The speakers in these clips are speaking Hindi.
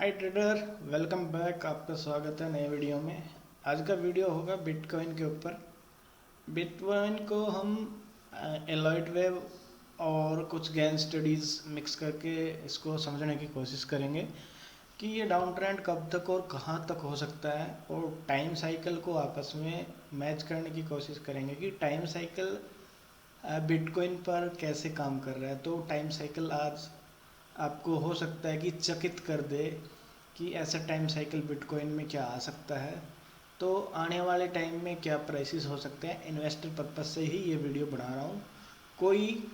हाय ट्रेडर, वेलकम बैक। आपका स्वागत है नए वीडियो में। आज का वीडियो होगा बिटकॉइन के ऊपर। बिटकॉइन को हम एलॉयड वेव और कुछ गैन स्टडीज़ मिक्स करके इसको समझने की कोशिश करेंगे कि ये डाउन ट्रेंड कब तक और कहाँ तक हो सकता है, और टाइम साइकिल को आपस में मैच करने की कोशिश करेंगे कि टाइम साइकिल बिटकॉइन पर कैसे काम कर रहा है। तो टाइम साइकिल आज आपको हो सकता है कि चकित कर दे कि ऐसा टाइम साइकिल बिटकॉइन में क्या आ सकता है। तो आने वाले टाइम में क्या प्राइसेस हो सकते हैं, इन्वेस्टर पर्पज से ही ये वीडियो बना रहा हूँ। कोई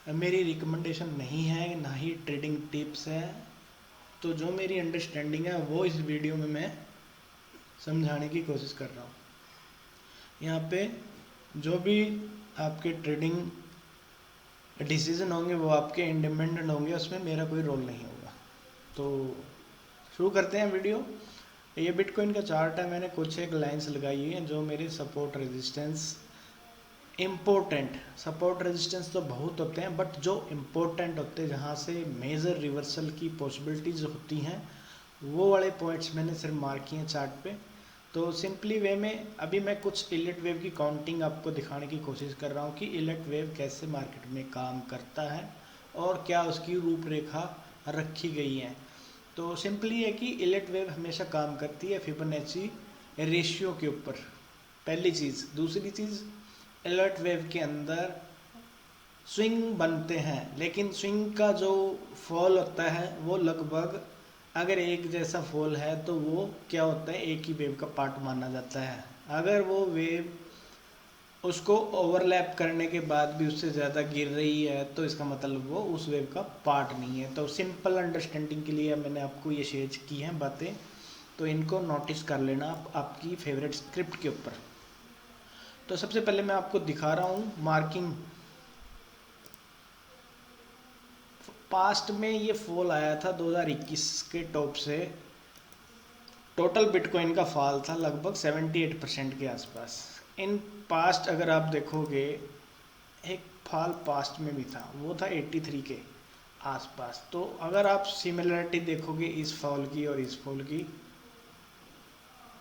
मेरी रिकमेंडेशन नहीं है, ना ही ट्रेडिंग टिप्स है। तो जो मेरी अंडरस्टैंडिंग है वो इस वीडियो में मैं समझाने की कोशिश कर रहा हूँ। यहाँ पे जो भी आपके ट्रेडिंग डिसीजन होंगे वो आपके इंडिपेंडेंट होंगे, उसमें मेरा कोई रोल नहीं होगा। तो शुरू करते हैं वीडियो। ये बिटकॉइन का चार्ट है। मैंने कुछ एक लाइंस लगाई हुई हैं जो मेरे support resistance important. Support resistance तो बहुत होते हैं, बट जो इम्पोर्टेंट होते हैं जहाँ से मेजर रिवर्सल की पॉसिबिलिटीज़ होती हैं वो वाले पॉइंट्स मैंने सिर्फ मार्क किए हैं चार्ट पे। तो सिंपली वे में अभी मैं कुछ इलेट वेव की काउंटिंग आपको दिखाने की कोशिश कर रहा हूँ कि इलेट वेव कैसे मार्केट में काम करता है और क्या उसकी रूपरेखा रखी गई है। तो सिंपली है कि इलेट वेव हमेशा काम करती है फिबोनाची रेशियो के ऊपर, पहली चीज़। दूसरी चीज़, इलेट वेव के अंदर स्विंग बनते हैं, लेकिन स्विंग का जो फॉल होता है वो लगभग, अगर एक जैसा फॉल है तो वो क्या होता है, एक ही वेव का पार्ट माना जाता है। अगर वो वेव उसको ओवरलैप करने के बाद भी उससे ज़्यादा गिर रही है तो इसका मतलब वो उस वेव का पार्ट नहीं है। तो सिंपल अंडरस्टैंडिंग के लिए मैंने आपको ये शेयर की हैं बातें, तो इनको नोटिस कर लेना आप आपकी फेवरेट स्क्रिप्ट के ऊपर। तो सबसे पहले मैं आपको दिखा रहा हूँ मार्किंग। पास्ट में ये फॉल आया था 2021 के टॉप से। टोटल बिटकॉइन का फॉल था लगभग 78% के आसपास। इन पास्ट अगर आप देखोगे, एक फॉल पास्ट में भी था, वो था 83 के आसपास। तो अगर आप सिमिलरिटी देखोगे इस फॉल की और इस फॉल की,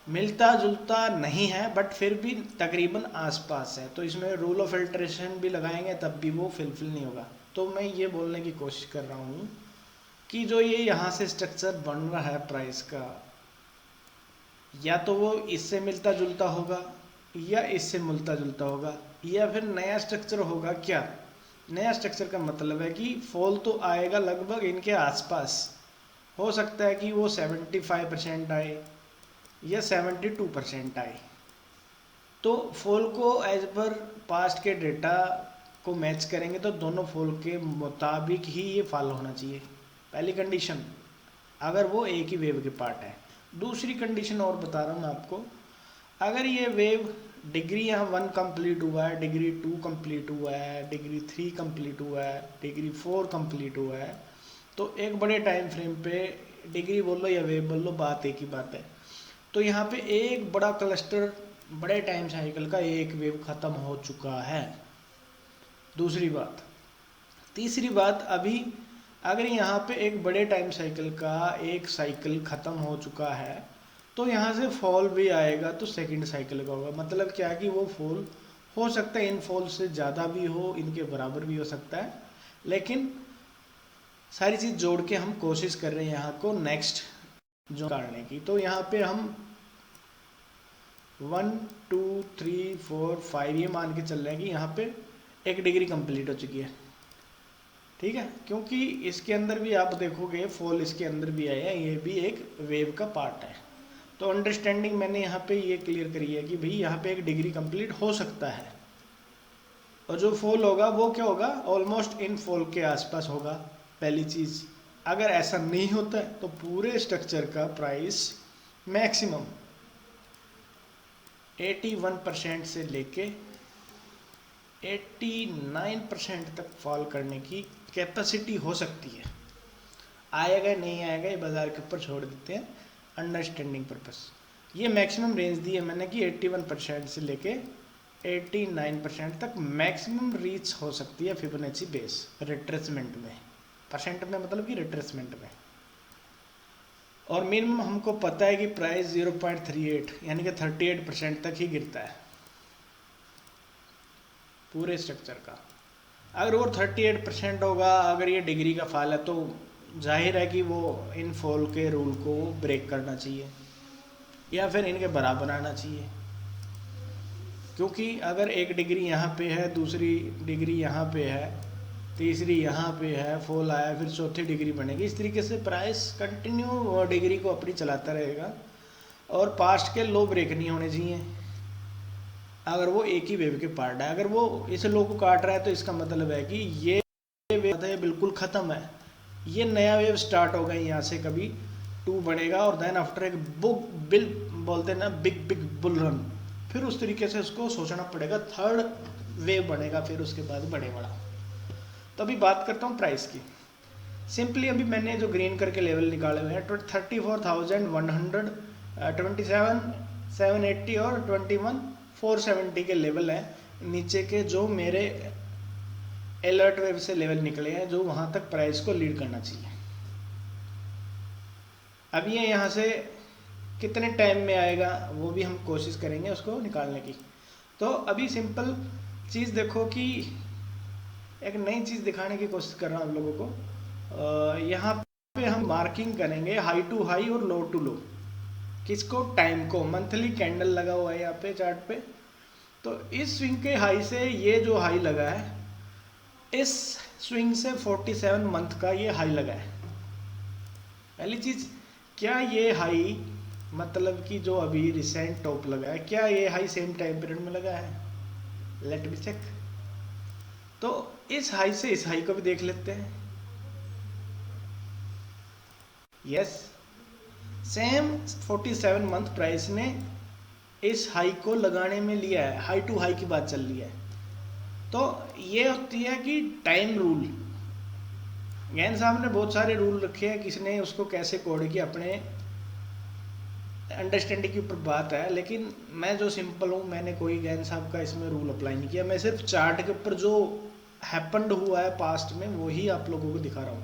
मिलता जुलता नहीं है बट फिर भी तकरीबन आसपास है। तो इसमें रूल ऑफ फिल्ट्रेशन भी लगाएंगे तब भी वो फिलफिल नहीं होगा। तो मैं ये बोलने की कोशिश कर रहा हूँ कि जो ये यहाँ से स्ट्रक्चर बन रहा है प्राइस का, या तो वो इससे मिलता जुलता होगा या इससे मिलता जुलता होगा, या फिर नया स्ट्रक्चर होगा। क्या नया स्ट्रक्चर का मतलब है कि फॉल तो आएगा लगभग इनके आसपास। हो सकता है कि वो 75% आए या 72% आए। तो फॉल को एज पर पास्ट के डेटा को मैच करेंगे तो दोनों फॉल के मुताबिक ही ये फॉल होना चाहिए, पहली कंडीशन, अगर वो एक ही वेव के पार्ट है। दूसरी कंडीशन और बता रहा हूँ मैं आपको, अगर ये वेव डिग्री यहाँ 1 कंप्लीट हुआ है, डिग्री 2 कंप्लीट हुआ है, डिग्री 3 कंप्लीट हुआ है, डिग्री 4 कंप्लीट हुआ है, तो एक बड़े टाइम फ्रेम पे, डिग्री बोल लो या वेव बोल लो, बात एक ही बात है। तो यहाँ पे एक बड़ा क्लस्टर बड़े टाइम साइकिल का एक वेव ख़त्म हो चुका है। दूसरी बात। तीसरी बात, अभी अगर यहाँ पे एक बड़े टाइम साइकिल का एक साइकिल ख़त्म हो चुका है तो यहाँ से फॉल भी आएगा तो सेकंड साइकिल का होगा। मतलब क्या कि वो फॉल हो सकता है इन फॉल से ज़्यादा भी हो, इनके बराबर भी हो सकता है, लेकिन सारी चीज़ जोड़ के हम कोशिश कर रहे हैं यहाँ को नेक्स्ट जो काटने की। तो यहाँ पे हम 1 2 3 4 5 ये मान के चल रहे हैं कि यहाँ पे एक डिग्री कंप्लीट हो चुकी है। ठीक है, क्योंकि इसके अंदर भी आप देखोगे फॉल इसके अंदर भी आया है, ये भी एक वेव का पार्ट है। तो अंडरस्टैंडिंग मैंने यहाँ पे ये क्लियर करी है कि भाई यहाँ पे एक डिग्री कंप्लीट हो सकता है, और जो फॉल होगा वो क्या होगा, ऑलमोस्ट इन फॉल के आसपास होगा, पहली चीज़। अगर ऐसा नहीं होता है तो पूरे स्ट्रक्चर का प्राइस मैक्सिमम 81% से लेके 89% तक फॉल करने की कैपेसिटी हो सकती है। आएगा नहीं आएगा ये बाज़ार के ऊपर छोड़ देते हैं अंडरस्टैंडिंग पर्पस। ये मैक्सिमम रेंज दी है मैंने कि 81% से लेके 89% तक मैक्सिमम रीच हो सकती है फिबोनाची बेस रिट्रेसमेंट में। परसेंट में मतलब कि रिट्रेसमेंट में। और मिनिमम हमको पता है कि प्राइस 0.38 यानी कि 38% तक ही गिरता है पूरे स्ट्रक्चर का। अगर वो 38% होगा, अगर ये डिग्री का फॉल है, तो जाहिर है कि वो इन फॉल के रूल को ब्रेक करना चाहिए या फिर इनके बराबर आना चाहिए, क्योंकि अगर एक डिग्री यहाँ पे है, दूसरी डिग्री यहाँ पे है, तीसरी यहाँ पे है, फॉल आया, फिर चौथी डिग्री बनेगी। इस तरीके से प्राइस कंटिन्यू डिग्री को अपनी चलाता रहेगा और पास्ट के लो ब्रेक नहीं होने चाहिए अगर वो एक ही वेव के पार्ट है। अगर वो इस लो को काट रहा है तो इसका मतलब है कि ये वेव है बिल्कुल ख़त्म है, ये नया वेव स्टार्ट होगा, यहाँ से कभी 2 बनेगा और देन आफ्टर एक बुक बिल बोलते हैं ना, बिग बिग बुल रन, फिर उस तरीके से उसको सोचना पड़ेगा, थर्ड वेव बनेगा फिर उसके बाद बड़े बड़ा। तो अभी बात करता हूँ प्राइस की। सिंपली अभी मैंने जो ग्रीन करके लेवल निकाले हुए हैं 34,127, 780 और 21,470 के लेवल हैं नीचे के, जो मेरे अलर्ट वेव से लेवल निकले हैं, जो वहाँ तक प्राइस को लीड करना चाहिए। अब ये यहाँ से कितने टाइम में आएगा वो भी हम कोशिश करेंगे उसको निकालने की। तो अभी सिंपल चीज़ देखो कि एक नई चीज़ दिखाने की कोशिश कर रहा हूँ आप लोगों को। यहाँ पे हम मार्किंग करेंगे हाई टू हाई और लो टू लो, किसको, टाइम को। मंथली कैंडल लगा हुआ है यहाँ पे चार्ट पे। तो इस स्विंग के हाई से ये जो हाई लगा है, इस स्विंग से 47 मंथ का ये हाई लगा है। पहली चीज़, क्या ये हाई मतलब कि जो अभी रिसेंट टॉप लगा है, क्या ये हाई सेम टाइम पीरियड में लगा है? Let me check. तो इस हाई से इस हाई को भी देख लेते हैं। यस, सेम 47 मंथ प्राइस ने इस हाई को लगाने में लिया है, हाई टू हाई की बात चल रही है। तो ये होती है कि टाइम रूल। गैन साहब ने बहुत सारे रूल रखे हैं, किसने उसको कैसे कोड किया अपने अंडरस्टैंडिंग के ऊपर बात है, लेकिन मैं जो सिंपल हूँ, मैंने कोई गैन साहब का इसमें रूल अप्लाई नहीं किया। मैं सिर्फ चार्ट के ऊपर जो हैपन्ड हुआ है पास्ट में वही आप लोगों को दिखा रहा हूँ।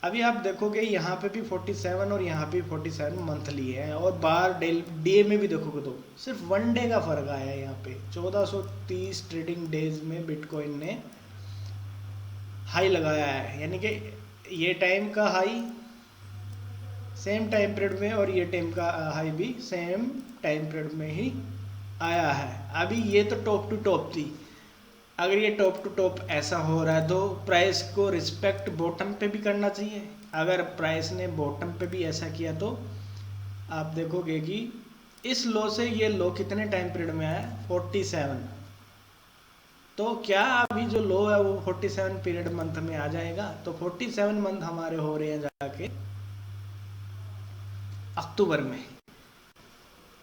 अभी आप देखोगे यहाँ पे भी 47 और यहाँ पे 47 मंथली है, और बार डे में भी देखोगे तो सिर्फ 1 डे का फर्क आया है। यहाँ पे 1430 ट्रेडिंग डेज में बिटकॉइन ने हाई लगाया है, यानी कि ये टाइम का हाई सेम टाइम पीरियड में और ये टाइम का हाई भी सेम टाइम पीरियड में ही आया है। अभी ये तो टॉप टू टॉप थी। अगर ये टॉप टू टॉप ऐसा हो रहा है तो प्राइस को रिस्पेक्ट बॉटम पे भी करना चाहिए। अगर प्राइस ने बॉटम पे भी ऐसा किया तो आप देखोगे कि इस लो से ये लो कितने टाइम पीरियड में आया, 47। तो क्या अभी जो लो है वो 47 पीरियड मंथ में आ जाएगा? तो 47 मंथ हमारे हो रहे हैं जाके अक्टूबर में,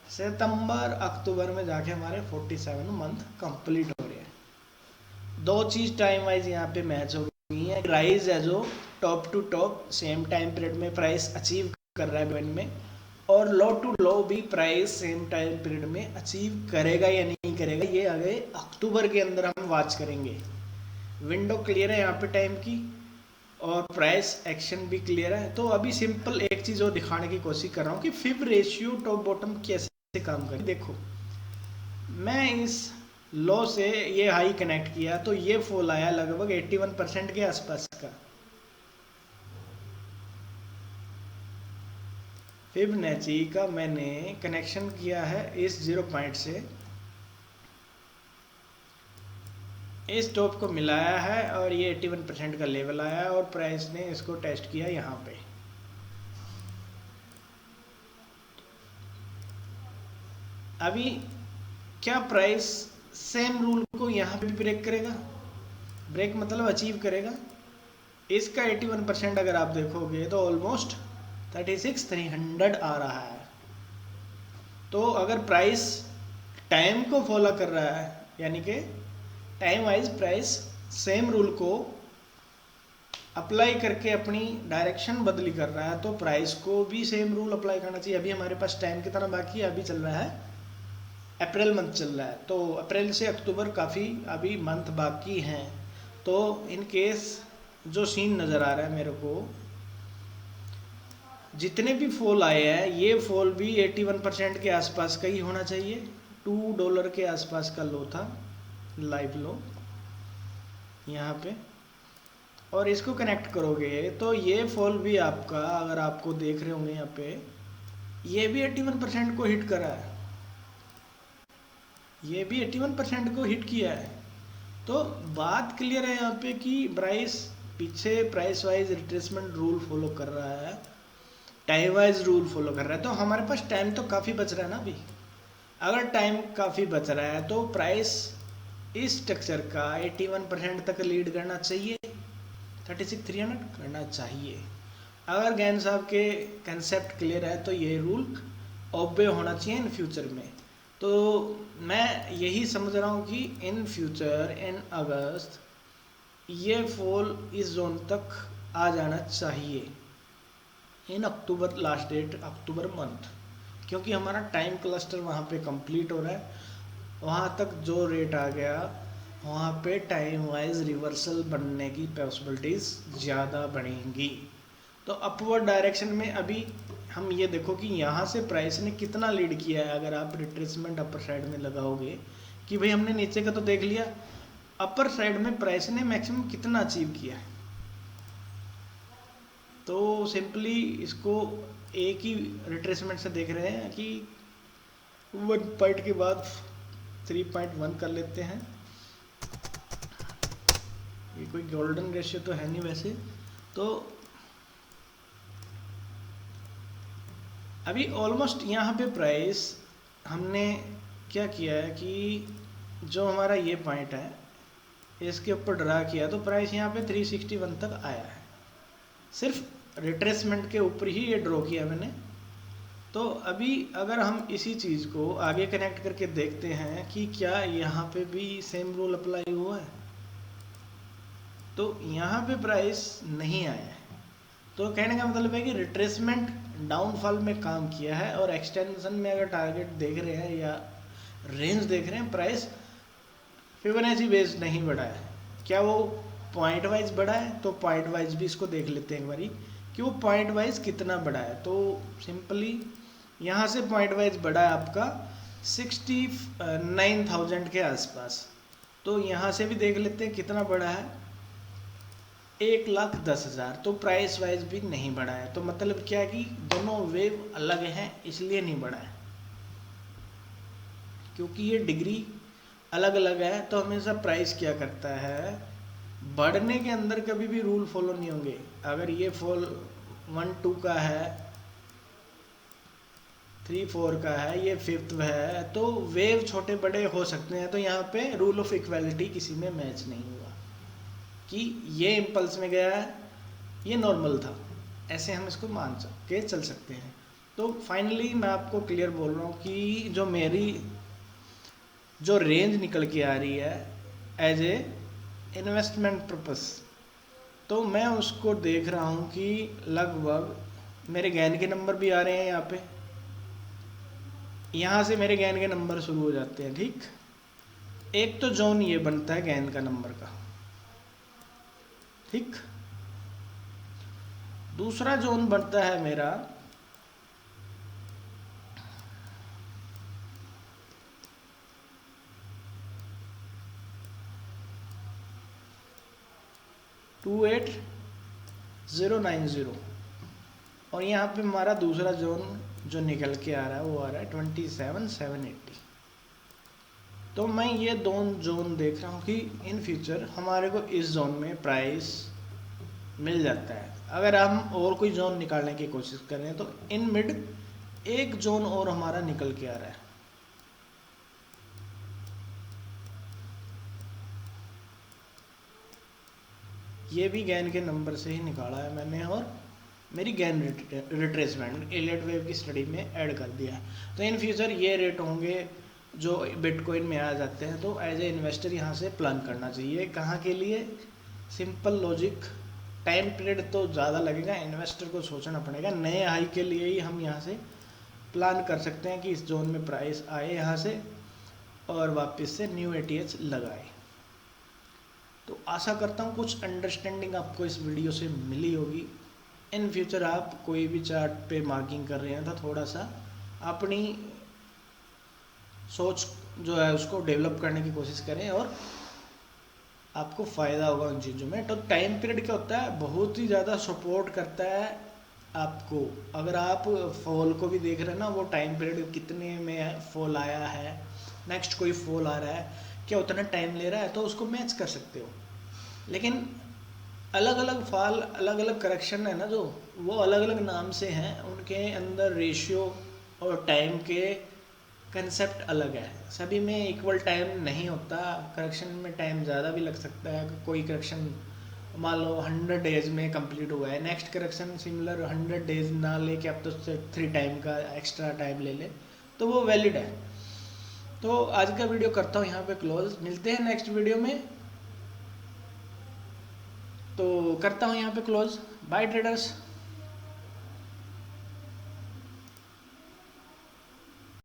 सितंबर अक्टूबर में जाके हमारे 47 मंथ कंप्लीट हो रहे हैं। दो चीज टाइम वाइज यहाँ पे मैच हो गई है। प्राइस है जो top to top same time period में प्राइस अचीव कर रहा है बिटकॉइन में, और लो टू लो भी प्राइस सेम टाइम पीरियड में अचीव करेगा या नहीं करेगा, ये आगे अक्टूबर के अंदर हम वॉच करेंगे। विंडो क्लियर है यहाँ पे टाइम की, और प्राइस एक्शन भी क्लियर है। तो अभी सिंपल एक चीज़ और दिखाने की कोशिश कर रहा हूँ कि फिब रेशियो टॉप बॉटम कैसे काम करे। देखो, मैं इस लो से ये हाई कनेक्ट किया तो ये फॉल आया लगभग 81% के आसपास का। फिबोनाची का मैंने कनेक्शन किया है इस 0 पॉइंट से, इस टॉप को मिलाया है और ये 81% का लेवल आया है, और प्राइस ने इसको टेस्ट किया यहाँ पे। अभी क्या प्राइस सेम रूल को यहाँ पे भी ब्रेक करेगा? ब्रेक मतलब अचीव करेगा। इसका 81% अगर आप देखोगे तो ऑलमोस्ट 36,300 आ रहा है। तो अगर प्राइस टाइम को फॉलो कर रहा है, यानी कि time wise price same rule को अप्लाई करके अपनी डायरेक्शन बदली कर रहा है, तो प्राइस को भी सेम रूल अप्लाई करना चाहिए। अभी हमारे पास टाइम कितना बाकी है? अभी चल रहा है अप्रैल मंथ चल रहा है, तो अप्रैल से अक्टूबर काफ़ी अभी मंथ बाकी हैं। तो इन केस जो सीन नज़र आ रहा है मेरे को, जितने भी फॉल आए हैं ये फॉल भी 81% के आसपास का ही होना चाहिए। $2 के आसपास का लो था, लाइव लो यहाँ पे, और इसको कनेक्ट करोगे तो ये फॉल भी आपका, अगर आपको देख रहे होंगे यहाँ पे, ये भी 81% को हिट करा है, ये भी 81% को हिट किया है। तो बात क्लियर है यहाँ पे कि प्राइस पीछे price wise retracement rule follow कर रहा है, टाइम वाइज रूल फॉलो कर रहा है। तो हमारे पास टाइम तो काफ़ी बच रहा है ना अभी। अगर टाइम काफ़ी बच रहा है तो प्राइस इस स्ट्रक्चर का 81% तक लीड करना चाहिए, 36,300 करना चाहिए। अगर गैन साहब के कंसेप्ट क्लियर है तो ये रूल ऑब्वे होना चाहिए इन फ्यूचर में। तो मैं यही समझ रहा हूँ कि इन फ्यूचर, इन अगस्त, ये फॉल इस जोन तक आ जाना चाहिए इन अक्टूबर, लास्ट डेट अक्टूबर मंथ, क्योंकि हमारा टाइम क्लस्टर वहाँ पे कंप्लीट हो रहा है। वहाँ तक जो रेट आ गया वहाँ पे टाइम वाइज रिवर्सल बनने की पॉसिबिलिटीज़ ज़्यादा बढ़ेंगी। तो अपवर्ड डायरेक्शन में अभी हम ये देखो कि यहाँ से प्राइस ने कितना लीड किया है। अगर आप रिट्रेसमेंट अपर साइड में लगाओगे कि भाई हमने नीचे का तो देख लिया, अपर साइड में प्राइस ने मैक्सिमम कितना अचीव किया है। तो सिंपली इसको एक ही रिट्रेसमेंट से देख रहे हैं कि 1 पॉइंट के बाद 3.1 कर लेते हैं। ये कोई गोल्डन रेशियो तो है नहीं वैसे। तो अभी ऑलमोस्ट यहाँ पे प्राइस हमने क्या किया है कि जो हमारा ये पॉइंट है इसके ऊपर ड्रा किया तो प्राइस यहाँ पे 361 तक आया है। सिर्फ रिट्रेसमेंट के ऊपर ही ये ड्रॉ किया मैंने। तो अभी अगर हम इसी चीज़ को आगे कनेक्ट करके देखते हैं कि क्या यहाँ पे भी सेम रूल अप्लाई हुआ है, तो यहाँ पे प्राइस नहीं आया है। तो कहने का मतलब है कि रिट्रेसमेंट डाउनफॉल में काम किया है, और एक्सटेंशन में अगर टारगेट देख रहे हैं या रेंज देख रहे हैं, प्राइस फिबोनाची बेस्ड नहीं बढ़ा है। क्या वो पॉइंट वाइज बढ़ा है? तो पॉइंट वाइज भी इसको देख लेते हैं एक बारी कि वो पॉइंट वाइज कितना बढ़ा है। तो सिंपली यहाँ से पॉइंट वाइज बढ़ा है आपका 69,000 के आसपास। तो यहाँ से भी देख लेते हैं कितना बढ़ा है, 1,10,000। तो प्राइस वाइज भी नहीं बढ़ा है। तो मतलब क्या है कि दोनों वेव अलग हैं, इसलिए नहीं बढ़ा है, क्योंकि ये डिग्री अलग अलग है। तो हमेशा प्राइस क्या करता है, बढ़ने के अंदर कभी भी रूल फॉलो नहीं होंगे। अगर ये फॉल 1-2 का है, 3-4 का है, ये 5th है, तो वेव छोटे बड़े हो सकते हैं। तो यहाँ पे रूल ऑफ इक्वालिटी किसी में मैच नहीं हुआ कि ये इम्पल्स में गया है, ये नॉर्मल था, ऐसे हम इसको मान के चल सकते हैं। तो फाइनली मैं आपको क्लियर बोल रहा हूँ कि जो मेरी जो रेंज निकल के आ रही है एज ए इन्वेस्टमेंट पर्पस, तो मैं उसको देख रहा हूँ कि लगभग मेरे गैन के नंबर भी आ रहे हैं यहाँ पे, यहाँ से मेरे गैन के नंबर शुरू हो जाते हैं। ठीक, एक तो जोन ये बनता है गैन का नंबर का, ठीक। दूसरा जोन बनता है मेरा 28090, और यहाँ पे हमारा दूसरा जोन जो निकल के आ रहा है वो आ रहा है 27780। तो मैं ये दोनों जोन देख रहा हूँ कि इन फ्यूचर हमारे को इस जोन में प्राइस मिल जाता है। अगर हम और कोई जोन निकालने की कोशिश कर रहे हैं तो इन मिड एक जोन और हमारा निकल के आ रहा है। ये भी गैन के नंबर से ही निकाला है मैंने, और मेरी गैन रिट्रेसमेंट एलियट वेव की स्टडी में ऐड कर दिया है। तो इन फ्यूचर ये रेट होंगे जो बिटकॉइन में आ जाते हैं। तो एज ए इन्वेस्टर यहाँ से प्लान करना चाहिए। कहाँ के लिए? सिंपल लॉजिक, टाइम पीरियड तो ज़्यादा लगेगा, इन्वेस्टर को सोचना पड़ेगा। नए हाई के लिए ही हम यहाँ से प्लान कर सकते हैं कि इस जोन में प्राइस आए यहाँ से और वापस से न्यू ATH लगाए। तो आशा करता हूँ कुछ अंडरस्टैंडिंग आपको इस वीडियो से मिली होगी। इन फ्यूचर आप कोई भी चार्ट पे मार्किंग कर रहे हैं तो थोड़ा सा अपनी सोच जो है उसको डेवलप करने की कोशिश करें और आपको फ़ायदा होगा उन चीज़ों में। तो टाइम पीरियड क्या होता है, बहुत ही ज़्यादा सपोर्ट करता है आपको। अगर आप फॉल को भी देख रहे हैं ना, वो टाइम पीरियड कितने में फॉल आया है, नेक्स्ट कोई फॉल आ रहा है, क्या उतना टाइम ले रहा है, तो उसको मैच कर सकते हो। लेकिन अलग अलग फॉल, अलग अलग करेक्शन है ना, जो वो अलग अलग नाम से हैं, उनके अंदर रेशियो और टाइम के कंसेप्ट अलग है। सभी में इक्वल टाइम नहीं होता, करेक्शन में टाइम ज़्यादा भी लग सकता है। कोई करेक्शन मान लो 100 डेज में कंप्लीट हुआ है, नेक्स्ट करेक्शन सिमिलर 100 डेज ना लेके अब तो 3 टाइम का एक्स्ट्रा टाइम ले ले, तो वो वैलिड है। तो आज का वीडियो करता हूँ यहाँ पे क्लोज, मिलते हैं नेक्स्ट वीडियो में। तो करता हूँ यहाँ पे क्लोज। Bye traders.